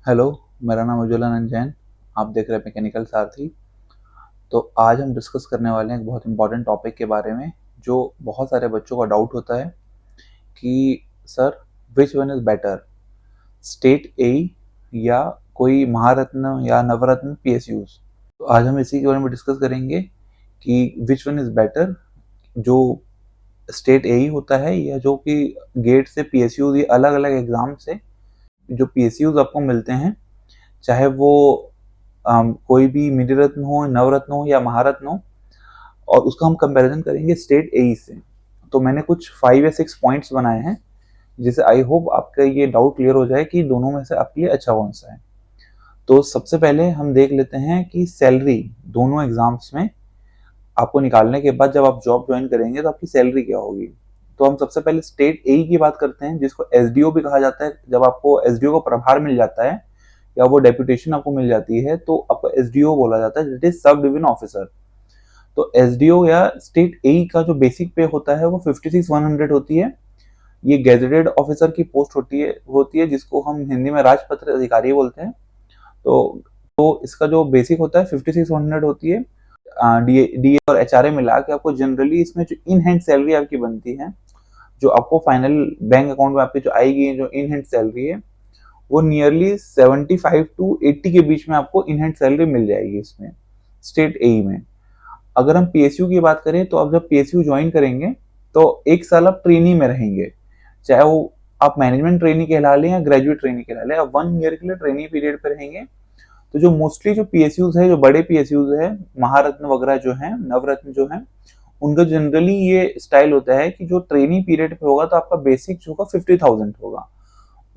Hello, मेरा नाम उज्ज्वलानंद जैन। आप देख रहे हैं मैकेनिकल सारथी। तो आज हम डिस्कस करने वाले हैं एक बहुत इंपॉर्टेंट टॉपिक के बारे में, जो बहुत सारे बच्चों का डाउट होता है कि sir, which one is better, state A या कोई महारत्न या नवरत्न पीएसयूज। तो आज हम इसी के बारे में डिस्कस करेंगे कि विच वन इज़ बेटर, जो स्टेट ए होता है या जो कि गेट से पीएसयूज, ये अलग अलग एग्जाम से जो पीएसयूज आपको मिलते हैं, चाहे वो कोई भी मिनी रत्न हो, नवरत्न हो या महारत्न हो, और उसका हम कंपैरिजन करेंगे स्टेट ए से। तो मैंने कुछ 5 या 6 पॉइंट्स बनाए हैं, जिससे आई होप आपका ये डाउट क्लियर हो जाए कि दोनों में से आपके लिए अच्छा कौन सा है। तो सबसे पहले हम देख लेते हैं कि सैलरी दोनों एग्जाम्स में आपको निकालने के बाद जब आप जॉब ज्वाइन करेंगे तो आपकी सैलरी क्या होगी। तो हम सबसे पहले स्टेट ए की बात करते हैं, जिसको एसडीओ भी कहा जाता है। जब आपको एसडीओ का प्रभार मिल जाता है या वो डेप्यूटेशन आपको मिल जाती है तो आपको एसडीओ बोला जाता है, that is sub division officer. तो एसडीओ या स्टेट ए का जो बेसिक पे होता है वो 56,100 होती है। ये गेजेटेड ऑफिसर की पोस्ट होती है जिसको हम हिंदी में राजपत्र अधिकारी बोलते हैं। तो इसका जो बेसिक होता है 56,100 होती है। डी और एचआरए मिला के आपको जनरली इसमें जो इन हैंड सैलरी आपकी बनती है, जो आपको फाइनल बैंक अकाउंट में आपकी जो आएगी, जो इन हैंड सैलरी है, वो नियरली 75 टू 80 के बीच में आपको इन हैंड सैलरी मिल जाएगी इसमें स्टेट ए में। अगर हम पीएसयू की बात करें तो आप जब पीएसयू ज्वाइन करेंगे तो 1 साल आप ट्रेनी में रहेंगे, चाहे वो आप मैनेजमेंट ट्रेनी कहला लें या ग्रेजुएट ट्रेनी कहला लें, आप 1 ईयर के लिए ट्रेनी पीरियड पे रहेंगे। तो जो मोस्टली जो पीएसयूज है, जो बड़े पीएसयूज है, महारत्न वगैरह जो है, नवरत्न जो है, उनका जनरली ये स्टाइल होता है कि जो ट्रेनिंग पीरियड पे होगा तो आपका बेसिक जो होगा 50,000 होगा,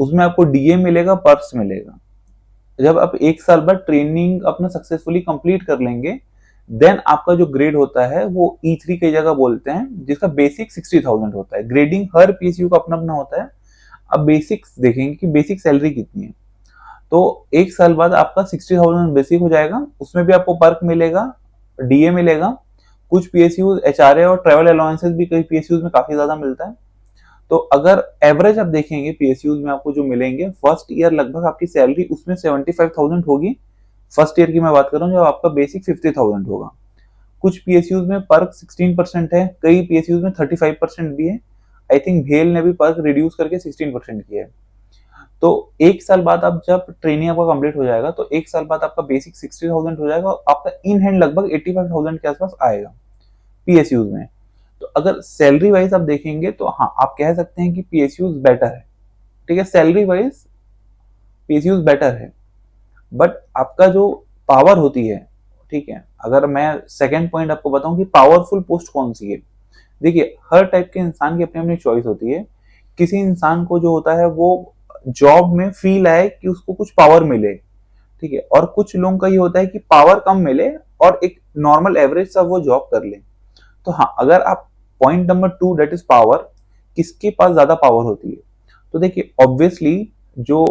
उसमें आपको डीए मिलेगा, पर्क्स मिलेगा। जब आप 1 साल बाद ट्रेनिंग अपना सक्सेसफुली कंप्लीट कर लेंगे, देन आपका जो ग्रेड होता है वो E3 की जगह बोलते हैं, जिसका बेसिक 60,000 होता है। ग्रेडिंग हर पीएसयू का अपना अपना होता है। अब बेसिक्स देखेंगे कि बेसिक सैलरी कितनी है। तो 1 साल बाद आपका 60,000 बेसिक हो जाएगा, उसमें भी आपको पर्क मिलेगा, डीए मिलेगा, कुछ पीएसयू एचआरए और ट्रेवल अलाउंसेस भी कई पीएसयू में काफी ज्यादा मिलता है। तो अगर एवरेज आप देखेंगे पीएसयू में आपको जो मिलेंगे, फर्स्ट ईयर लगभग आपकी सैलरी उसमें 75,000 होगी। फर्स्ट ईयर की मैं बात कर रहा हूँ, जब आपका बेसिक 50,000 होगा। कुछ पीएसयू में पर्क 16% है, कई पीएसयू में 35% भी है। आई थिंक भेल ने भी पर्क रिड्यूस करके 16% किया है। तो 1 साल बाद आप जब ट्रेनिंग आपका कंप्लीट हो जाएगा तो 1 साल बाद आपका बेसिक 60,000 हो जाएगा और आपका इन हैंड लगभग 85,000 के आसपास आएगा पीएसयू में। तो अगर सैलरी वाइज आप देखेंगे तो हाँ, आप कह सकते हैं कि पीएसयू बेटर है। ठीक है, सैलरी वाइज पीएसयू बेटर है, बट आपका जो पावर होती है, ठीक है, अगर मैं सेकेंड पॉइंट आपको बताऊं कि पावरफुल पोस्ट कौन सी है। देखिए, हर टाइप के इंसान की अपनी अपनी चॉइस होती है। किसी इंसान को जो होता है वो जॉब में फील आए कि उसको कुछ पावर मिले, ठीक है, और कुछ लोगों का ये होता है कि पावर कम मिले और एक नॉर्मल एवरेज सा वो जॉब कर ले। तो हाँ, अगर आप point number 2 that is power, किसके पास ज्यादा पावर होती है, तो देखिए ऑब्वियसली जो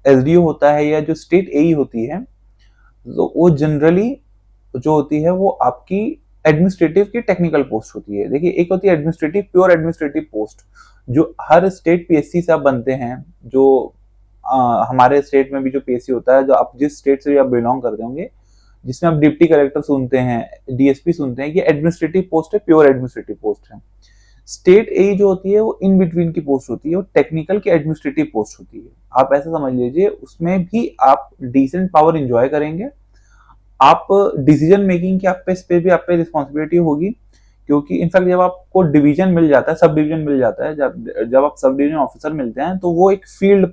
एसडीओ होता है या जो स्टेट ए होती है, तो वो जनरली जो होती है वो आपकी एडमिनिस्ट्रेटिव की टेक्निकल पोस्ट होती है। देखिए, एक होती है एडमिनिस्ट्रेटिव, प्योर एडमिनिस्ट्रेटिव पोस्ट, जो हर स्टेट पीएससी से आप बनते हैं। जो हमारे स्टेट में भी जो पीएससी होता है, जो आप जिस स्टेट से भी आप बिलोंग करते होंगे, जिसमें आप डिप्टी कलेक्टर सुनते हैं, डीएसपी सुनते हैं, ये एडमिनिस्ट्रेटिव पोस्ट है, प्योर एडमिनिस्ट्रेटिव पोस्ट है। स्टेट ए जो होती है वो इन बिटवीन की पोस्ट होती है, वो टेक्निकल की एडमिनिस्ट्रेटिव पोस्ट होती है। आप ऐसा समझ लीजिए, उसमें भी आप डिसेंट पावर एंजॉय करेंगे। आप डिसीजन मेकिंग की पे भी आप पे रिस्पॉन्सिबिलिटी होगी, क्योंकि इनफैक्ट जब आपको डिवीजन मिल जाता है, सब डिवीजन मिल जाता है, जब आप सब डिवीजन ऑफिसर मिलते हैं तो वो एक फील्ड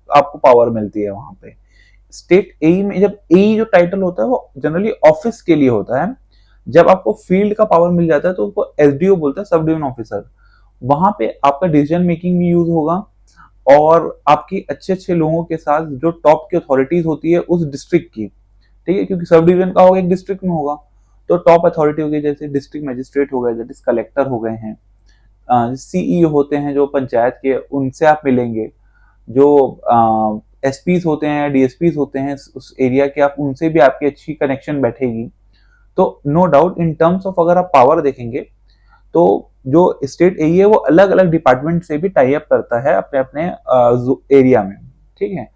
आपको पावर मिलती है वहां पे। स्टेट ए में जब ए जो टाइटल होता है वो जनरली ऑफिस के लिए होता है। जब आपको फील्ड का पावर मिल जाता है तो उसको एसडीओ बोलता है, सब डिवीजन ऑफिसर। वहां पे आपका डिसीजन मेकिंग भी यूज होगा, और आपकी अच्छे अच्छे लोगों के साथ जो टॉप की अथॉरिटीज होती है उस डिस्ट्रिक्ट की, ठीक है, क्योंकि सब डिवीजन का होगा एक डिस्ट्रिक्ट में होगा, तो टॉप अथॉरिटी होगी, जैसे डिस्ट्रिक्ट मजिस्ट्रेट हो गए, दैट इज कलेक्टर हो गए हैं, सीईओ होते हैं जो पंचायत के, उनसे आप मिलेंगे। जो एसपीज होते हैं, डीएसपीज होते हैं उस एरिया के, आप उनसे भी आपकी अच्छी कनेक्शन बैठेगी। तो no doubt in terms of अगर आप पावर देखेंगे तो जो स्टेट ए है वो अलग अलग डिपार्टमेंट से भी टाई अप करता है अपने अपने एरिया में, ठीक है।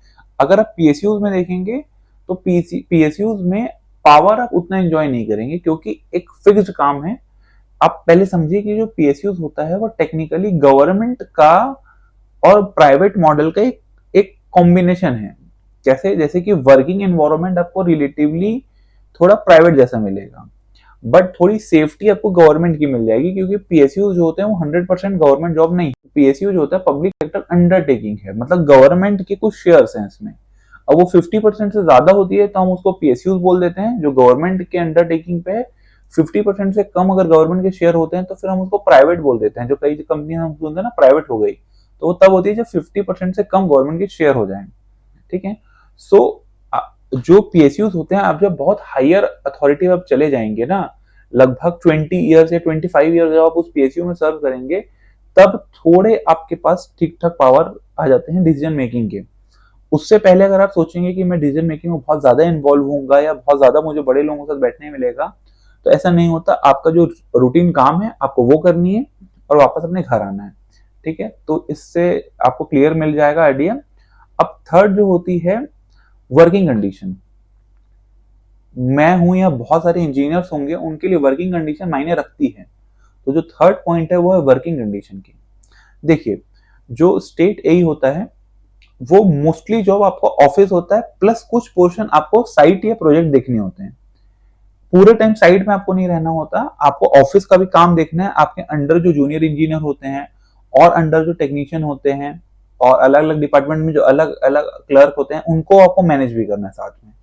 अगर आप पीएसयूज में देखेंगे तो पीएसयूज में पावर आप उतना एंजॉय नहीं करेंगे, क्योंकि एक फिक्स्ड काम है। आप पहले समझिए कि जो पीएसयूज होता है वो टेक्निकली गवर्नमेंट का और प्राइवेट मॉडल का एक कॉम्बिनेशन है। कैसे? जैसे कि वर्किंग एनवायरनमेंट आपको रिलेटिवली थोड़ा प्राइवेट जैसा मिलेगा, बट थोड़ी सेफ्टी आपको गवर्नमेंट की मिल जाएगी, क्योंकि पीएसयू जो होते हैं वो 100% गवर्नमेंट जॉब नहीं है। पीएसयू जो होता है पब्लिक सेक्टर अंडरटेकिंग है, मतलब गवर्नमेंट के कुछ शेयर्स हैं इसमें। अब वो 50% से ज्यादा होती है तो हम उसको पीएसयू बोल देते हैं, जो गवर्नमेंट के अंडरटेकिंग पे है। 50% से कम अगर गवर्नमेंट के शेयर होते हैं तो फिर हम उसको प्राइवेट बोल देते हैं। जो कई कंपनी हम सुनते हैं ना प्राइवेट हो गई, तो वो तब होती है जब 50% से कम गवर्नमेंट के शेयर हो जाए। ठीक है। सो जो पीएसयू होते हैं, आप जब बहुत हायर अथॉरिटी में चले जाएंगे ना, लगभग 20 ईयर्स या 25 ईयर्स जब आप उस पीएसयू में सर्व करेंगे, तब थोड़े आपके पास ठीक ठाक पावर आ जाते हैं डिसीजन मेकिंग के। उससे पहले अगर आप सोचेंगे कि मैं डिसीजन मेकिंग में बहुत ज्यादा इन्वॉल्व होऊंगा या बहुत ज्यादा मुझे बड़े लोगों के साथ बैठने मिलेगा, तो ऐसा नहीं होता। आपका जो रूटीन काम है आपको वो करनी है और वापस अपने घर आना है। ठीक है, तो इससे आपको क्लियर मिल जाएगा आइडिया। अब थर्ड जो होती है वर्किंग कंडीशन। मैं हूं या बहुत सारे इंजीनियर्स होंगे, उनके लिए वर्किंग कंडीशन मायने रखती है। तो जो थर्ड पॉइंट है वो है वर्किंग कंडीशन की। देखिए, जो स्टेट एई होता है वो मोस्टली जॉब आपको ऑफिस होता है, प्लस कुछ पोर्शन आपको साइट या प्रोजेक्ट देखने होते हैं। पूरे टाइम साइट में आपको नहीं रहना होता, आपको ऑफिस का भी काम देखना है। आपके अंडर जो जूनियर इंजीनियर होते हैं और अंडर जो टेक्नीशियन होते हैं और अलग अलग डिपार्टमेंट में जो अलग अलग क्लर्क होते हैं, उनको आपको मैनेज भी करना है साथ में।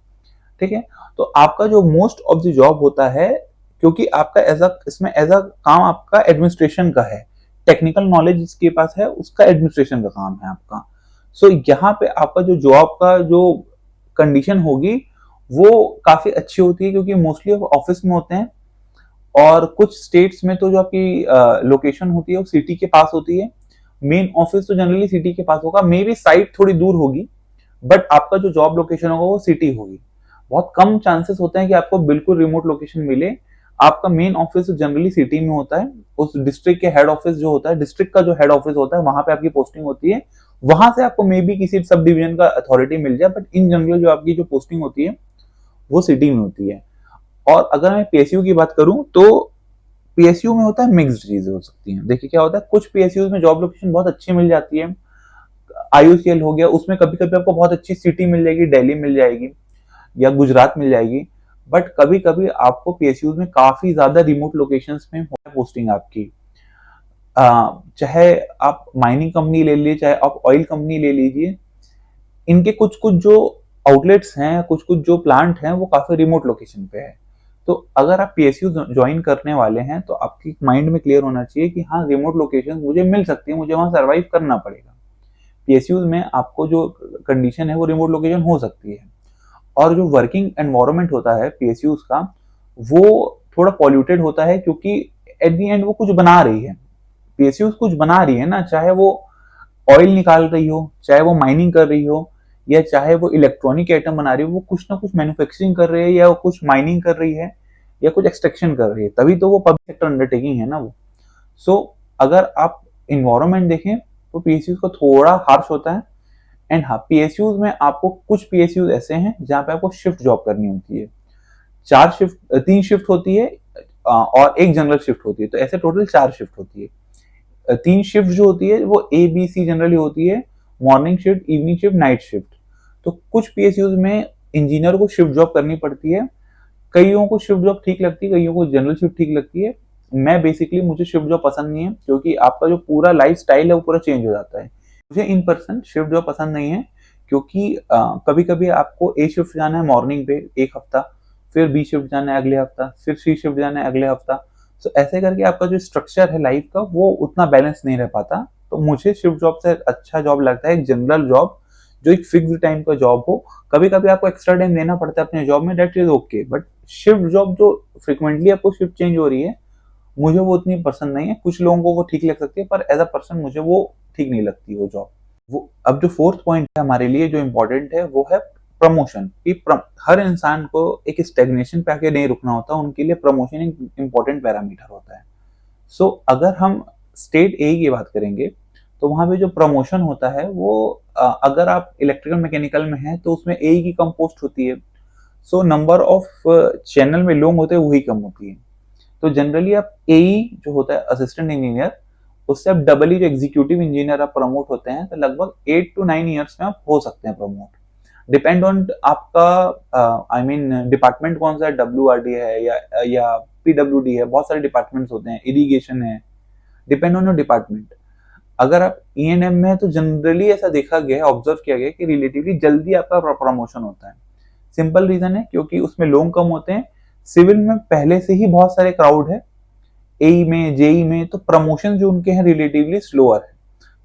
ठीक है, तो आपका जो मोस्ट ऑफ द जॉब होता है, क्योंकि आपका इसमें एज अ काम आपका एडमिनिस्ट्रेशन का है, टेक्निकल नॉलेज जिसके पास है उसका एडमिनिस्ट्रेशन का काम है आपका। सो यहाँ पे आपका जो जॉब का जो कंडीशन होगी वो काफी अच्छी होती है, क्योंकि मोस्टली आप ऑफिस में होते हैं। और कुछ स्टेट्स में तो जो आपकी लोकेशन होती है वो सिटी के पास होती है। मेन ऑफिस तो जनरली सिटी के पास होगा, मे बी साइट थोड़ी दूर होगी, बट आपका जो जॉब लोकेशन होगा वो सिटी होगी। बहुत कम चांसेस होते हैं कि आपको बिल्कुल रिमोट लोकेशन मिले। आपका मेन ऑफिस जनरली सिटी में होता है। उस डिस्ट्रिक्ट के हेड ऑफिस जो होता है, डिस्ट्रिक्ट का जो हेड ऑफिस होता है, वहां पे आपकी पोस्टिंग होती है। वहां से आपको मे बी किसी सब डिवीजन का अथॉरिटी मिल जाए, बट इन जनरल जो आपकी जो पोस्टिंग होती है वो सिटी में होती है। और अगर मैं पीएसयू की बात करूं तो पीएसयू में होता है मिक्स्ड चीजें हो सकती हैं। देखिए क्या होता है, कुछ पीएसयू में जॉब लोकेशन बहुत अच्छी मिल जाती है। आईयूसीएल हो गया, उसमें कभी कभी आपको बहुत अच्छी सिटी मिल जाएगी, दिल्ली मिल जाएगी या गुजरात मिल जाएगी। बट कभी कभी आपको पीएसयू में काफी ज्यादा रिमोट लोकेशंस में पोस्टिंग आपकी। चाहे आप माइनिंग कंपनी ले लीजिए, चाहे आप ऑयल कंपनी ले लीजिए, इनके कुछ कुछ जो आउटलेट्स हैं, कुछ कुछ जो प्लांट हैं, वो काफी रिमोट लोकेशन पे है। तो अगर आप पीएसयू ज्वाइन करने वाले हैं तो आपकी माइंड में क्लियर होना चाहिए कि हाँ, रिमोट लोकेशन मुझे मिल सकती है, मुझे वहां सर्वाइव करना पड़ेगा। पीएसयू में आपको जो कंडीशन है वो रिमोट लोकेशन हो सकती है। और जो वर्किंग एनवायरनमेंट होता है पीएसयू का, वो थोड़ा पॉल्यूटेड होता है, क्योंकि एट दी एंड वो कुछ बना रही है। पीएसयू कुछ बना रही है ना, चाहे वो ऑयल निकाल रही हो, चाहे वो माइनिंग कर रही हो, या चाहे वो इलेक्ट्रॉनिक आइटम बना रही हो, वो कुछ ना कुछ मैन्युफैक्चरिंग कर रही है, या कुछ माइनिंग कर रही है, या कुछ एक्सट्रैक्शन कर रही है, तभी तो वो पब्लिक सेक्टर अंडरटेकिंग है ना वो। सो अगर आप इन्वायरमेंट देखें तो पीएसयू का थोड़ा हार्श होता है। एंड हाँ, पीएसयू में आपको कुछ पीएसयू ऐसे हैं जहां पे आपको शिफ्ट जॉब करनी होती है। 3 शिफ्ट होती है और एक जनरल शिफ्ट होती है, तो ऐसे टोटल 4 शिफ्ट होती है। 3 शिफ्ट जो होती है वो ABC जनरली होती है, morning shift, evening shift, night shift. तो कुछ पीएसयूज में इंजीनियर को शिफ्ट जॉब करनी पड़ती है। कईयों को शिफ्ट जॉब ठीक लगती है, कईयों को जनरल शिफ्ट ठीक लगती है। मैं बेसिकली, मुझे शिफ्ट जॉब पसंद नहीं है, क्योंकि आपका जो पूरा लाइफ स्टाइल है वो पूरा चेंज हो जाता है। मुझे इन पर्सन शिफ्ट जॉब पसंद नहीं है, क्योंकि कभी कभी आपको ए शिफ्ट जाना है मॉर्निंग पे एक हफ्ता, फिर बी शिफ्ट जाना है अगले हफ्ता, फिर सी शिफ्ट जाना है अगले हफ्ता। तो ऐसे करके आपका जो स्ट्रक्चर है लाइफ का वो उतना बैलेंस नहीं रह पाता। तो मुझे शिफ्ट जॉब से अच्छा जॉब लगता है एक जनरल जॉब, जो एक फिक्स टाइम का जॉब हो। कभी कभी आपको एक्स्ट्रा टाइम देना पड़ता है अपने जॉब में, that is okay, but shift job जो फ्रिक्वेंटली आपको शिफ्ट चेंज हो रही है, मुझे वो उतनी पसंद नहीं है। कुछ लोगों को वो ठीक लग सकती है, पर एज अ पर्सन मुझे वो ठीक नहीं लगती वो जॉब। वो अब जो फोर्थ पॉइंट है हमारे लिए जो इम्पोर्टेंट है वो है प्रमोशन। कि हर इंसान को एक स्टेग्नेशन पे आके नहीं रुकना होता, उनके लिए प्रमोशन एक इम्पोर्टेंट पैरामीटर होता है। सो अगर हम स्टेट ए की बात करेंगे तो वहाँ पे जो प्रमोशन होता है वो अगर आप इलेक्ट्रिकल मैकेनिकल में हैं तो उसमें एई की कम पोस्ट होती है, सो नंबर ऑफ चैनल में लोग होते हैं वही कम होती है। तो जनरली आप एई जो होता है असिस्टेंट इंजीनियर, उससे आप डबल जो एग्जीक्यूटिव इंजीनियर आप प्रमोट होते हैं तो लगभग 8 to 9 ईयर्स में आप हो सकते हैं प्रमोट। डिपेंड ऑन आपका आई मीन डिपार्टमेंट कौन सा है, डब्ल्यूआरडी है या पीडब्ल्यूडी है, बहुत सारे डिपार्टमेंट्स होते हैं, इरिगेशन है, डिपेंड ऑन योर डिपार्टमेंट। अगर आप ईएनएम में है तो जनरली ऐसा देखा गया है, ऑब्जर्व किया गया कि रिलेटिवली जल्दी आपका प्रमोशन होता है। सिंपल रीजन है क्योंकि उसमें लोग कम होते हैं, सिविल में पहले से ही बहुत सारे क्राउड है, एई में जेई में, तो प्रमोशन जो उनके हैं रिलेटिवली स्लोअर है,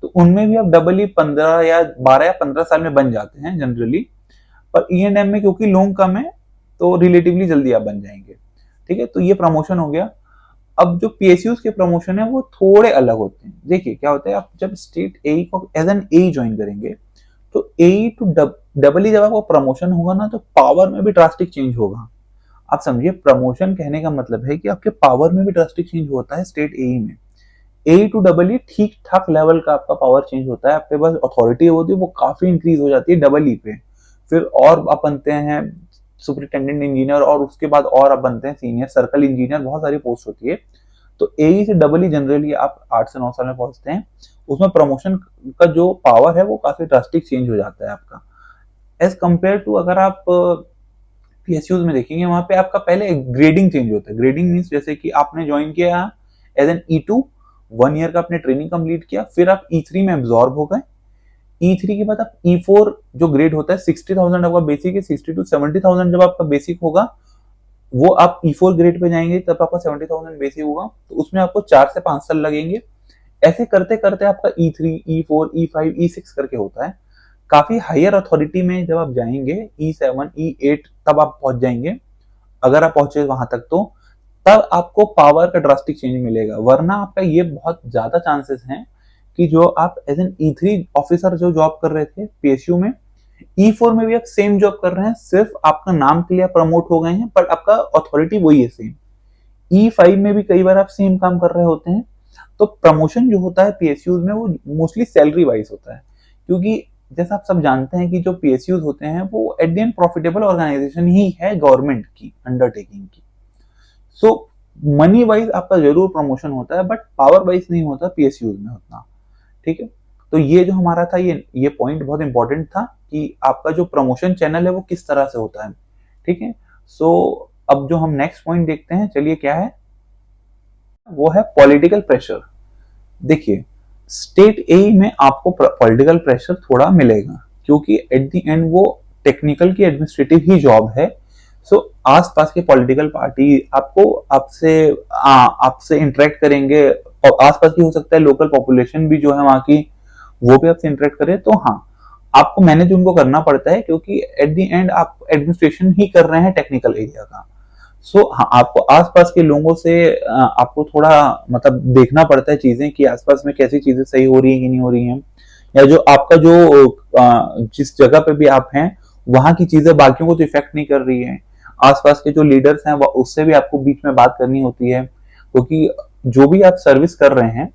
तो उनमें भी आप डबल ही 15 या 12 या 15 साल में बन जाते हैं जनरली। पर ईएनएम में क्योंकि लोग कम है तो रिलेटिवली जल्दी आप बन जाएंगे। ठीक है, तो ये प्रमोशन हो गया। अब जो पीएसयूज के प्रमोशन है वो थोड़े अलग होते हैं। देखिए क्या होता है, आप जब स्टेट एई को एज एन एई ज्वाइन करेंगे तो एई टू डबल ही जब आपको प्रमोशन होगा ना तो पावर में भी ड्रास्टिक चेंज होगा। आप समझिए, प्रमोशन कहने का मतलब है कि आपके पावर में भी ड्रास्टिक चेंज होता है स्टेट एई में। ए टू डबल ई ठीक ठाक लेवल का आपका पावर चेंज होता है, आपके पास अथॉरिटी होती है वो काफी इंक्रीज हो जाती है डबल ई पे। फिर और आप बनते हैं सुपरिटेंडेंट इंजीनियर और उसके बाद और आप बनते हैं सीनियर सर्कल इंजीनियर, बहुत सारी पोस्ट होती है। तो ए से डबल ई जनरली आप 8 से 9 साल में पहुंचते हैं। उसमें प्रमोशन का जो पावर है वो काफी ड्रास्टिक चेंज हो जाता है आपका, एज कम्पेयर टू अगर आप पीएसयूज में देखेंगे वहां पे आपका पहले ग्रेडिंग चेंज होता है। ग्रेडिंग मीन्स जैसे कि आपने ज्वाइन किया एज एन E2, 1 ईयर का आपने ट्रेनिंग कंप्लीट किया, फिर आप E3 में एब्जॉर्ब हो गए। E3 के बाद आप E4 जो ग्रेड होता है 60,000 आपका बेसिक है, 60 to 70,000 जब आपका बेसिक होगा वो आप E4 ग्रेड पे जाएंगे तब आपका 70,000 बेसिक होगा, तो उसमें आपको 4 से 5 साल लगेंगे। ऐसे करते करते आपका E3, E4, E5, E6 करके होता है। काफी हायर अथॉरिटी में जब आप जाएंगे E7, E8 तब आप पहुंच जाएंगे। अगर आप पहुंचे वहां तक तो तब आपको पावर का ड्रास्टिक चेंज मिलेगा, वरना आपका ये बहुत ज्यादा चांसेस हैं कि जो आप एज एन E3 ऑफिसर जो जॉब कर रहे थे पीएसयू में, E4 में भी आप सेम जॉब कर रहे हैं, सिर्फ आपका नाम के लिए प्रमोट हो गए हैं पर आपका अथॉरिटी वही है सेम। E5 में भी कई बार आप सेम काम कर रहे होते हैं। तो प्रमोशन जो होता है पीएसयूज में वो मोस्टली सैलरी वाइज होता है, क्योंकि जैसा आप सब जानते हैं कि जो पीएसयूज होते हैं वो at the end profitable organisation ही है गवर्नमेंट की अंडरटेकिंग की। सो मनी वाइज आपका जरूर प्रमोशन होता है बट पावर वाइज नहीं होता पीएसयूज में उतना। ठीक है, तो ये जो हमारा था ये पॉइंट बहुत इंपॉर्टेंट था कि आपका जो प्रमोशन चैनल है वो किस तरह से होता है। ठीक है, सो अब जो हम नेक्स्ट पॉइंट देखते हैं, चलिए क्या है, वो है पॉलिटिकल प्रेशर। देखिए स्टेट ए में आपको पॉलिटिकल प्रेशर थोड़ा मिलेगा क्योंकि एट द एंड वो टेक्निकल की एडमिनिस्ट्रेटिव ही जॉब है। सो आसपास के पॉलिटिकल पार्टी आपको आपसे इंटरेक्ट करेंगे, और आसपास की हो सकता है लोकल पॉपुलेशन भी जो है वहां की वो भी आपसे इंटरेक्ट करे, तो हाँ आपको मैनेज उनको करना पड़ता है क्योंकि एट द एंड आप एडमिनिस्ट्रेशन ही कर रहे हैं टेक्निकल एरिया का। सो हाँ आपको आसपास के लोगों से आपको थोड़ा मतलब देखना पड़ता है चीजें कि आसपास में कैसी चीजें सही हो रही है कि नहीं हो रही हैं, या जो आपका जो जिस जगह पे भी आप हैं वहां की चीजें बाकियों को तो इफेक्ट नहीं कर रही है। आसपास के जो लीडर्स हैं उससे भी आपको बीच में बात करनी होती है, क्योंकि जो भी आप सर्विस कर रहे हैं,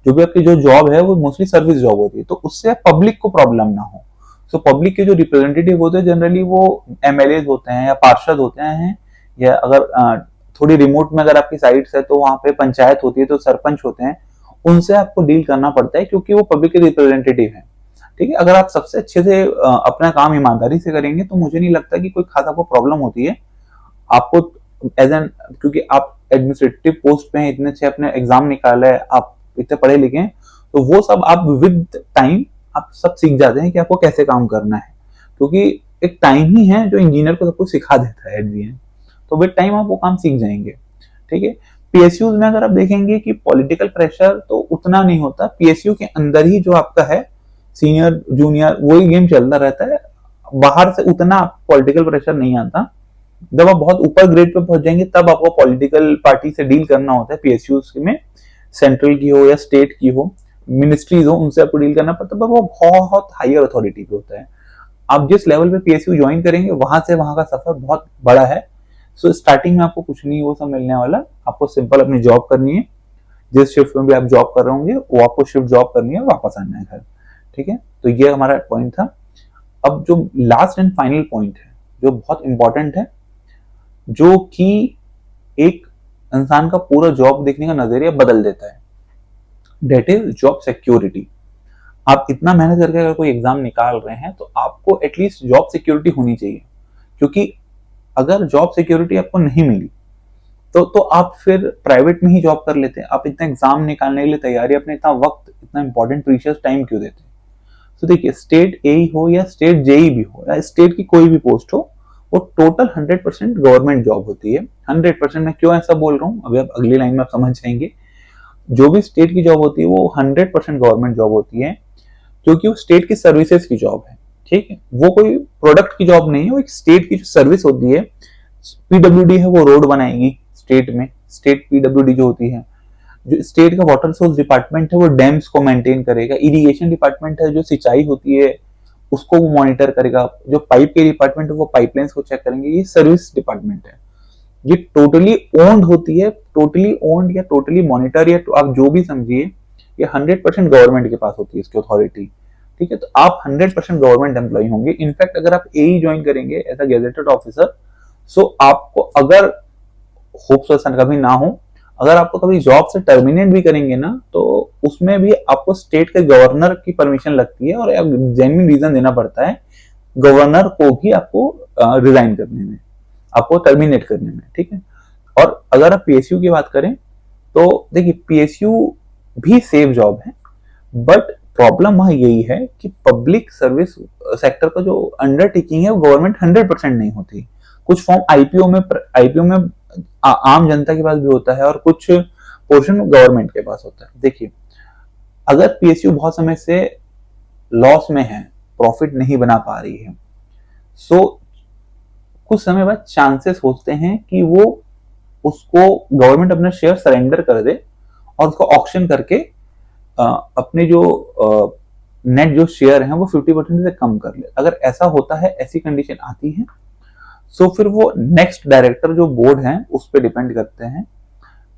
जो भी आपकी जो जॉब है वो मोस्टली सर्विस जॉब होती है, तो उससे पब्लिक को प्रॉब्लम ना हो। सो पब्लिक के जो रिप्रेजेंटेटिव होते हैं जनरली वो एमएलए होते हैं या पार्षद होते हैं, या अगर थोड़ी रिमोट में अगर आपकी साइट्स है तो वहां पे पंचायत होती है तो सरपंच होते हैं, उनसे आपको डील करना पड़ता है क्योंकि वो पब्लिक के रिप्रेजेंटेटिव हैं। ठीक है, अगर आप सबसे अच्छे से अपना काम ईमानदारी से करेंगे तो मुझे नहीं लगता कि कोई खास आपको प्रॉब्लम होती है। आपको एज एन, क्योंकि आप एडमिनिस्ट्रेटिव पोस्ट पे हैं, इतने अच्छे अपने एग्जाम निकाला है, आप इतने पढ़े लिखे हैं, तो वो सब आप विद टाइम आप सब सीख जाते हैं कि आपको कैसे काम करना है, क्योंकि एक टाइम ही है जो इंजीनियर को सब कुछ सिखा देता है एट दी एंड, तो विद टाइम आप वो काम सीख जाएंगे। ठीक है, पीएसयूज में अगर आप देखेंगे कि पॉलिटिकल प्रेशर तो उतना नहीं होता, पीएसयू के अंदर ही जो आपका है सीनियर जूनियर वही गेम चलता रहता है, बाहर से उतना पॉलिटिकल प्रेशर नहीं आता। जब आप बहुत ऊपर ग्रेड पे पहुंच जाएंगे तब आपको पॉलिटिकल पार्टी से डील करना होता है पीएसयूज में, सेंट्रल की हो या स्टेट की हो, मिनिस्ट्रीज हो, उनसे आपको डील करना पड़ता है, पर वो बहुत हायर अथॉरिटी पे होता है। आप जिस लेवल पे पीएसयू ज्वाइन करेंगे वहां से वहां का सफर बहुत बड़ा है। सो स्टार्टिंग में आपको कुछ नहीं वो सब मिलने वाला, आपको सिंपल अपनी जॉब करनी है, जिस शिफ्ट में भी आप जॉब कर रहे होंगे वो आपको शिफ्ट जॉब करनी है, वापस आना है घर। ठीक है, तो ये हमारा पॉइंट था। अब जो लास्ट एंड फाइनल पॉइंट है जो बहुत इंपॉर्टेंट है, जो कि एक इंसान का पूरा जॉब देखने का नजरिया बदल देता है, डेट इज जॉब सिक्योरिटी। आप इतना मेहनत करके अगर कोई एग्जाम निकाल रहे हैं तो आपको एटलीस्ट जॉब सिक्योरिटी होनी चाहिए, क्योंकि अगर जॉब सिक्योरिटी आपको नहीं मिली तो आप फिर प्राइवेट में ही जॉब कर लेते हैं। आप इतना एग्जाम निकालने के लिए तैयारी, अपने इतना वक्त, इतना इंपॉर्टेंट प्रीशियस टाइम क्यों देते हैं? तो देखिए, स्टेट एई हो या स्टेट जेई भी हो या स्टेट की कोई भी पोस्ट हो, वो टोटल 100% गवर्नमेंट जॉब होती है। 100% मैं क्यों ऐसा बोल रहा हूँ अभी आप अगली लाइन में आप समझ जाएंगे। जो भी स्टेट की जॉब होती है वो 100% गवर्नमेंट जॉब होती है, क्योंकि वो स्टेट की सर्विसेज की जॉब है। ठीक है, वो कोई प्रोडक्ट की जॉब नहीं है, वो एक स्टेट की जो सर्विस होती है। पीडब्ल्यूडी है वो रोड बनाएगी स्टेट में, स्टेट पीडब्ल्यूडी जो होती है। जो स्टेट का वाटर सोर्स डिपार्टमेंट है वो डैम्स को मेंटेन करेगा। इरिगेशन डिपार्टमेंट है जो सिंचाई होती है उसको वो मॉनिटर करेगा। जो पाइप के डिपार्टमेंट है वो पाइपलाइंस को चेक करेंगे। ये सर्विस डिपार्टमेंट है, ये टोटली ओन्ड होती है, टोटली ओन्ड या टोटली मॉनिटर या तो आप जो भी समझिए, ये 100% गवर्नमेंट के पास होती है इसकी अथॉरिटी। ठीक है, तो आप 100% गवर्नमेंट एम्प्लॉय होंगे। इनफैक्ट अगर आप एई ज्वाइन करेंगे एज अ गेजेटेड ऑफिसर, सो आपको अगर होप सो ऐसा कभी ना हो, अगर आपको कभी जॉब से टर्मिनेट भी करेंगे ना तो उसमें भी आपको स्टेट के गवर्नर की परमिशन लगती है और जेन्युइन रीजन देना पड़ता है गवर्नर को भी आपको रिजाइन करने में, आपको टर्मिनेट करने में। ठीक है, और अगर आप पीएसयू की बात करें तो देखिए पीएसयू भी सेफ जॉब है, बट प्रॉब्लम वहां यही है कि पब्लिक सर्विस सेक्टर का जो अंडरटेकिंग है वो गवर्नमेंट 100% नहीं होती। कुछ फॉर्म आईपीओ में आम जनता के पास भी होता है और कुछ पोर्शन गवर्नमेंट के पास होता है। देखिए, अगर पीएसयू बहुत समय से लॉस में है, प्रॉफिट नहीं बना पा रही है, सो कुछ समय बाद चांसेस होते हैं कि वो उसको गवर्नमेंट अपना शेयर सरेंडर कर दे और उसको ऑक्शन करके अपने जो नेट जो शेयर है वो 50% से कम कर ले। अगर ऐसा होता है, ऐसी कंडीशन आती है, सो फिर वो नेक्स्ट डायरेक्टर जो बोर्ड है उस पर डिपेंड करते हैं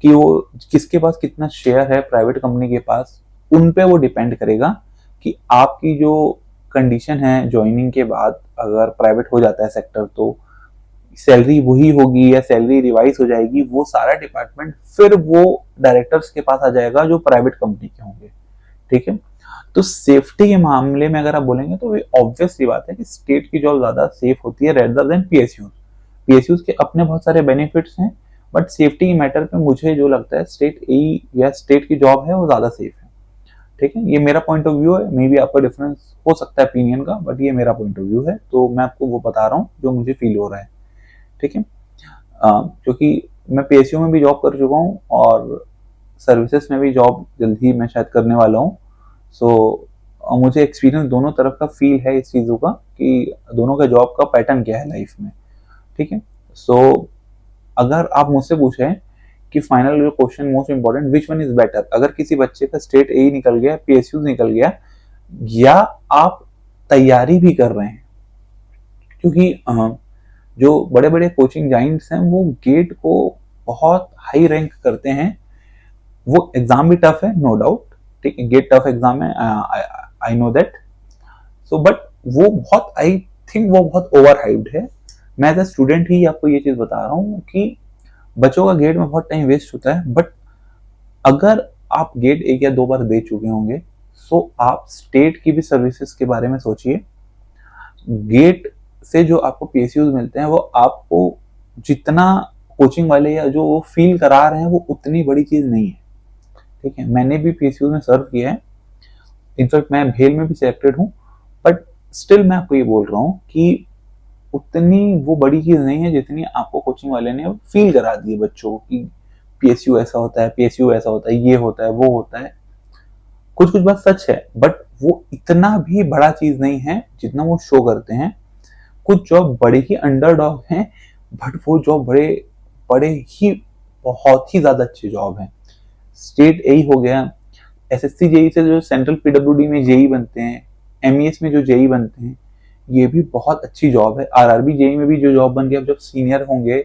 कि वो किसके पास कितना शेयर है प्राइवेट कंपनी के पास। उन पे वो डिपेंड करेगा कि आपकी जो कंडीशन है ज्वाइनिंग के बाद, अगर प्राइवेट हो जाता है सेक्टर तो सैलरी वही होगी या सैलरी रिवाइज हो जाएगी, वो सारा डिपार्टमेंट फिर वो डायरेक्टर्स के पास आ जाएगा जो प्राइवेट कंपनी के होंगे। ठीक है, तो सेफ्टी के मामले में अगर आप बोलेंगे तो ऑब्वियस सी बात है कि स्टेट की जॉब ज्यादा सेफ होती है रेदर देन पीएसयू। पीएसयू के अपने बहुत सारे बेनिफिट्स हैं, बट सेफ्टी के मैटर पे मुझे जो लगता है स्टेट ए या स्टेट की जॉब है वो ज्यादा सेफ है। ठीक है, ये मेरा पॉइंट ऑफ व्यू है, मे बी आपका डिफरेंस हो सकता है ओपिनियन का, बट ये मेरा पॉइंट ऑफ व्यू है, तो मैं आपको वो बता रहा हूँ जो मुझे फील हो रहा है। ठीक है, क्योंकि मैं पीएसयू में भी जॉब कर चुका हूँ और सर्विसेज में भी जॉब जल्द ही मैं शायद करने वाला हूँ। सो मुझे एक्सपीरियंस दोनों तरफ का फील है इस चीज़ों का कि दोनों का जॉब का पैटर्न क्या है लाइफ में। ठीक है, सो अगर आप मुझसे पूछें कि फाइनल जो question most important, which one is better, अगर किसी बच्चे का स्टेट ए निकल गया, पीएसयू निकल गया, या आप तैयारी भी कर रहे हैं, क्योंकि जो बड़े बड़े कोचिंग जाइंट्स हैं वो गेट को बहुत हाई रैंक करते हैं। वो एग्जाम भी टफ है, नो डाउट। ठीक है, गेट टफ एग्जाम है, I know that. So but वो बहुत, आई थिंक वो बहुत ओवर हाइप्ड है। मैं एज ए स्टूडेंट ही आपको ये चीज बता रहा हूँ कि बच्चों का गेट में बहुत टाइम वेस्ट होता है, बट अगर आप गेट एक या दो बार दे चुके होंगे, सो आप स्टेट की भी सर्विसेज के बारे में सोचिए। गेट से जो आपको पीएसयू मिलते हैं वो आपको जितना कोचिंग वाले या जो वो फील करा रहे हैं वो उतनी बड़ी चीज नहीं है। ठीक है, मैंने भी पीएसयू में सर्व किया है, इनफैक्ट मैं भेल में भी सिलेक्टेड हूँ, बट स्टिल मैं आपको ये बोल रहा हूँ कि उतनी वो बड़ी चीज नहीं है जितनी आपको कोचिंग वाले ने फील करा दी है बच्चों को कि पीएसयू ऐसा होता है, पीएसयू ऐसा होता है, ये होता है, वो होता है। कुछ कुछ बात सच है, बट वो इतना भी बड़ा चीज नहीं है जितना वो शो करते हैं। कुछ जॉब बड़े ही अंडरडॉग हैं, बट वो जॉब बड़े बड़े ही बहुत ही ज्यादा अच्छी जॉब है। स्टेट यही हो गया, एसएससी जेई से जो सेंट्रल पीडब्ल्यूडी में जेई बनते हैं, एमईएस में जो जेई बनते हैं, ये भी बहुत अच्छी जॉब है। आरआरबी जेई में भी जो जॉब बन गया, जब सीनियर होंगे,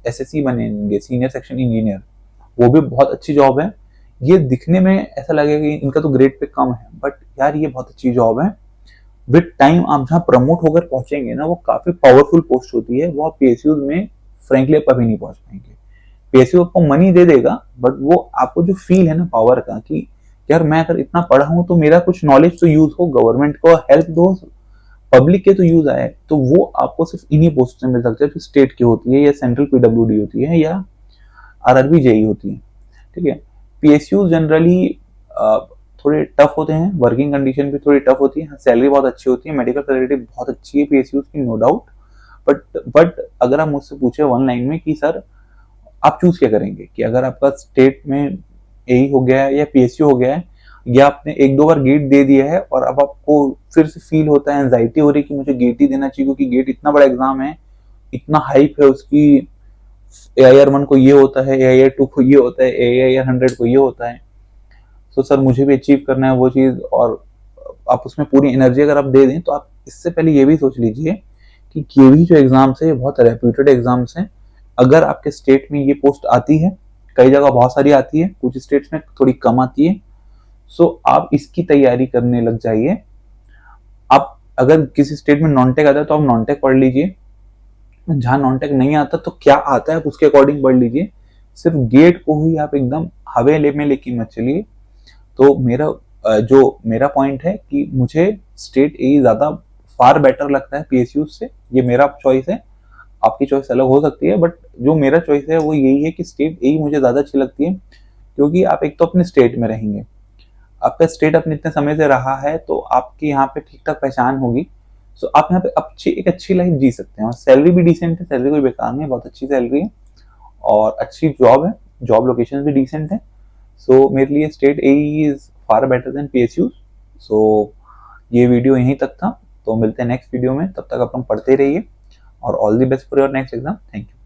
एसएससी बनेंगे, सीनियर सेक्शन इंजीनियर, वो भी बहुत अच्छी जॉब है। ये दिखने में ऐसा लगेगा कि इनका तो ग्रेड पे कम है, बट यार ये बहुत अच्छी जॉब है। विद टाइम आप जहाँ प्रमोट होकर पहुंचेंगे ना, वो काफी पावरफुल पोस्ट होती है, वो आप पीएसयू में फ्रेंकली आप कभी नहीं पहुंच पाएंगे। पीएसयू आपको मनी दे देगा, बट वो आपको जो फील है ना पावर का, कि यार मैं अगर इतना पढ़ा हूं तो मेरा कुछ नॉलेज तो यूज हो, गवर्नमेंट को हेल्प दो, पब्लिक के तो यूज आए, तो वो आपको सिर्फ इन्हीं पोस्ट से मिल सकता है जो स्टेट की होती है, या सेंट्रल पीडब्ल्यूडी होती है, या आरआरबी जेई होती है। ठीक है। पीएसयू जनरली थोड़े टफ होते हैं, वर्किंग कंडीशन भी थोड़ी टफ होती है, सैलरी बहुत अच्छी होती है, मेडिकल फैसिलिटी बहुत अच्छी है पीएसयू की, नो डाउट। बट अगर आप मुझसे पूछे वन लाइन में कि सर आप चूज क्या करेंगे, कि अगर आपका स्टेट में यही हो गया है या पीएसयू हो गया है, या आपने एक दो बार गेट दे दिया है और अब आपको फिर से फील होता है, एंजाइटी हो रही है कि मुझे गेट ही देना चाहिए, क्योंकि गेट इतना बड़ा एग्जाम है, इतना हाइप है उसकी, AIR 1 को ये होता है, AIR 2 को ये होता है, AIR 100 को ये होता है, तो सर मुझे भी अचीव करना है वो चीज, और आप उसमें पूरी एनर्जी अगर आप दे दें, तो आप इससे पहले ये भी सोच लीजिए कि ये भी जो एग्जाम्स है बहुत रेप्यूटेड एग्जाम्स हैं। अगर आपके स्टेट में ये पोस्ट आती है, कई जगह बहुत सारी आती है, कुछ स्टेट्स में थोड़ी कम आती है, सो आप इसकी तैयारी करने लग जाइए। आप अगर किसी स्टेट में नॉन टेक आता है तो आप नॉन टेक पढ़ लीजिए, जहां नॉन टेक नहीं आता तो क्या आता है आप उसके अकॉर्डिंग पढ़ लीजिए। सिर्फ गेट को ही आप एकदम हवेले में लेके मत चलिए। तो जो मेरा पॉइंट है कि मुझे स्टेट ए ज्यादा फार बेटर लगता है पीएसयू से, ये मेरा चॉइस है, आपकी चॉइस अलग हो सकती है, बट जो मेरा चॉइस है वो यही है कि स्टेट ए मुझे ज्यादा अच्छी लगती है, क्योंकि आप एक तो अपने स्टेट में रहेंगे, आपका स्टेट अपने इतने समय से रहा है, तो आपकी यहाँ पे ठीक ठाक पहचान होगी, सो आप यहाँ पे एक अच्छी लाइफ जी सकते हैं, और सैलरी भी डिसेंट है, सैलरी कोई बेकार नहीं है, बहुत अच्छी सैलरी है, और अच्छी जॉब है, जॉब लोकेशन भी डिसेंट है। सो मेरे लिए state A is far better than PSU. So ये वीडियो यहीं तक था, तो मिलते हैं नेक्स्ट वीडियो में, तब तक आप लोग पढ़ते रहिए, और all the best for your next exam. Thank you.